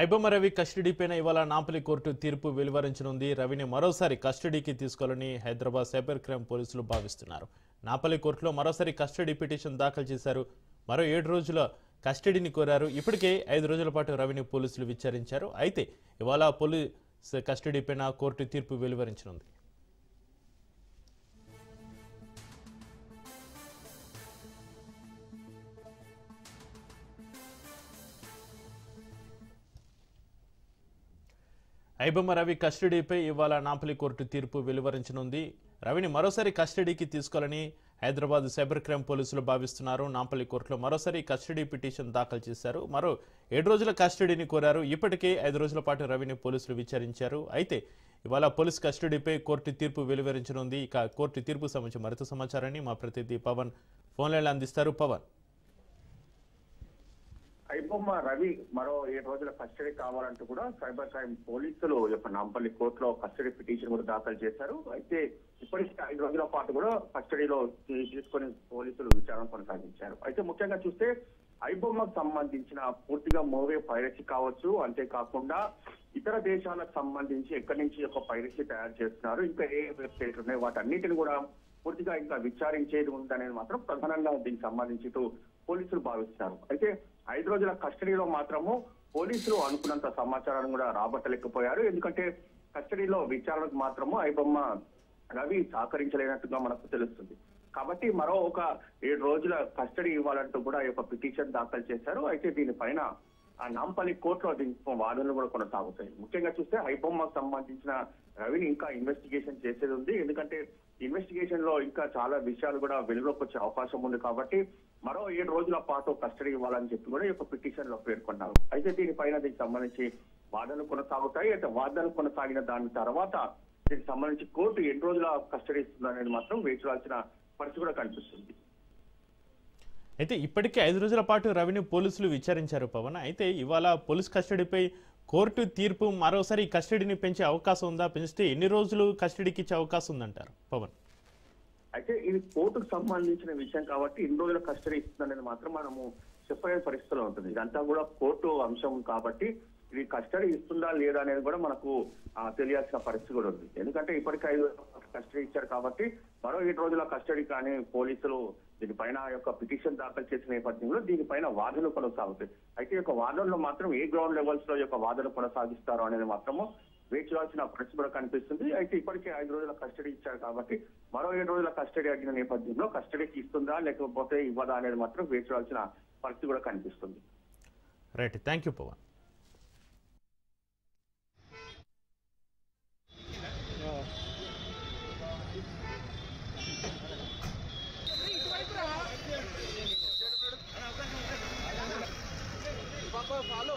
ఐబొమ్మ రవి కస్టడీపైన ఇవాళ నాంపల్లి కోర్టు తీర్పు వెలువరించనుంది. రవిని మరోసారి కస్టడీకి తీసుకోవాలని హైదరాబాద్ సైబర్ క్రైమ్ పోలీసులు భావిస్తున్నారు. నాంపల్లి కోర్టులో మరోసారి కస్టడీ పిటిషన్ దాఖలు చేశారు. మరో 7 రోజుల కస్టడీని కోరారు. ఇప్పటికే 5 రోజుల పాటు రవిని పోలీసులు విచారించారు. అయితే ఇవాళ పోలీస్ కస్టడీపైన కోర్టు తీర్పు వెలువరించనుంది. ఐబొమ్మ రవి కస్టడీపై ఇవాళ నాంపల్లి కోర్టు తీర్పు వెలువరించనుంది. రవిని మరోసారి కస్టడీకి తీసుకోవాలని హైదరాబాద్ సైబర్ క్రైమ్ పోలీసులు భావిస్తున్నారు. నాంపల్లి కోర్టులో మరోసారి కస్టడీ పిటిషన్ దాఖలు చేశారు. మరో 7 రోజుల కస్టడీని కోరారు. ఇప్పటికే 5 రోజుల పాటు రవిని పోలీసులు విచారించారు. అయితే ఇవాళ పోలీస్ కస్టడీపై కోర్టు తీర్పు వెలువరించనుంది. ఇక కోర్టు తీర్పు సంబంధించి మరింత సమాచారాన్ని మా ప్రతినిధి పవన్ ఫోన్ లైన్లో అందిస్తారు. పవన్, ఐబొమ్మ రవి మరో 7 రోజుల కస్టడీ కావాలంటూ కూడా సైబర్ క్రైమ్ పోలీసులు నాంపల్లి కోర్టులో కస్టడీ పిటిషన్ కూడా దాఖలు చేశారు. అయితే ఇప్పటికీ 5 రోజుల పాటు కూడా కస్టడీలో తీసుకొని పోలీసులు విచారణ కొనసాగించారు. అయితే ముఖ్యంగా చూస్తే ఐబొమ్మకు సంబంధించిన పూర్తిగా మోవే పైరసీ కావచ్చు, అంతేకాకుండా ఇతర దేశాలకు సంబంధించి ఎక్కడి నుంచి ఒక పైరసీ తయారు చేస్తున్నారు, ఇంకా ఏ వెబ్సైట్లు ఉన్నాయి, వాటన్నిటిని కూడా పూర్తిగా ఇంకా విచారించేది ఉందనేది మాత్రం ప్రధానంగా దీనికి సంబంధించి పోలీసులు భావిస్తున్నారు. అయితే 5 రోజుల కస్టడీలో మాత్రము పోలీసులు అనుకున్నంత సమాచారాన్ని కూడా రాబట్టలేకపోయారు. ఎందుకంటే కస్టడీలో విచారణకు మాత్రము ఐబొమ్మ రవి సహకరించలేనట్టుగా మనకు తెలుస్తుంది. కాబట్టి మరో ఒక 7 రోజుల కస్టడీ ఇవ్వాలంటూ కూడా ఈ యొక్క పిటిషన్ దాఖలు చేశారు. అయితే దీనిపైన ఆ నాంపల్లి కోర్టులో దీని వాదనలు కూడా కొనసాగుతాయి. ముఖ్యంగా చూస్తే ఐబొమ్మకు సంబంధించిన రవిని ఇంకా ఇన్వెస్టిగేషన్ చేసేది ఉంది. ఎందుకంటే ఇన్వెస్టిగేషన్ లో ఇంకా చాలా విషయాలు కూడా వెలుగులోకి వచ్చే అవకాశం ఉంది. కాబట్టి మరో 7 రోజుల పాటు కస్టడీ ఇవ్వాలని చెప్పి కూడా ఈ యొక్క పిటిషన్ లో పేర్కొన్నారు. అయితే దీనికి సంబంధించి వాదనలు కొనసాగుతాయి. అయితే వాదనలు కొనసాగిన దాని తర్వాత దీనికి సంబంధించి కోర్టు 8 రోజుల కస్టడీ ఇస్తుందనేది మాత్రం వేచి చూడాల్సిన పరిస్థితి కూడా కనిపిస్తుంది. అయితే ఇప్పటికే 5 రోజుల పాటు రవిని పోలీసులు విచారించారు పవన్. అయితే ఇవాళ పోలీస్ కస్టడీపై కోర్టు తీర్పు మరోసారి కస్టడీని పెంచే అవకాశం ఉందా? పెంచితే ఎన్ని రోజులు కస్టడీకి ఇచ్చే అవకాశం ఉందంటారు పవన్? అయితే ఇది కోర్టుకు సంబంధించిన విషయం కాబట్టి 2 రోజుల కస్టడీ ఇస్తుందనేది మాత్రం మనము చెప్పలేని పరిస్థితిలో ఉంటుంది. ఇదంతా కూడా కోర్టు అంశం కాబట్టి ఇది కస్టడీ ఇస్తుందా లేదా అనేది కూడా మనకు తెలియాల్సిన పరిస్థితి కూడా ఉంది. ఎందుకంటే ఇప్పటికే 5 కస్టడీ ఇచ్చారు కాబట్టి మరో 7 రోజుల కస్టడీ కానీ పోలీసులు దీనిపైన యొక్క పిటిషన్ దాఖలు చేసిన నేపథ్యంలో దీనిపైన వాదనలు కొనసాగుతాయి. అయితే ఈ యొక్క వాదనలో మాత్రం ఏ గ్రౌండ్ లెవెల్స్ లో యొక్క వాదనలు కొనసాగిస్తారో అనేది మాత్రము వేచి చూడాల్సిన పరిస్థితి కూడా కనిపిస్తుంది. అయితే ఇప్పటికే 5 రోజుల కస్టడీ ఇచ్చారు కాబట్టి మరో 7 రోజుల కస్టడీ అడిగిన నేపథ్యంలో కస్టడీకి ఇస్తుందా లేకపోతే ఇవ్వదా అనేది మాత్రం వేచి చూడాల్సిన పరిస్థితి కూడా కనిపిస్తుంది. Right, thank you Pawan. follow.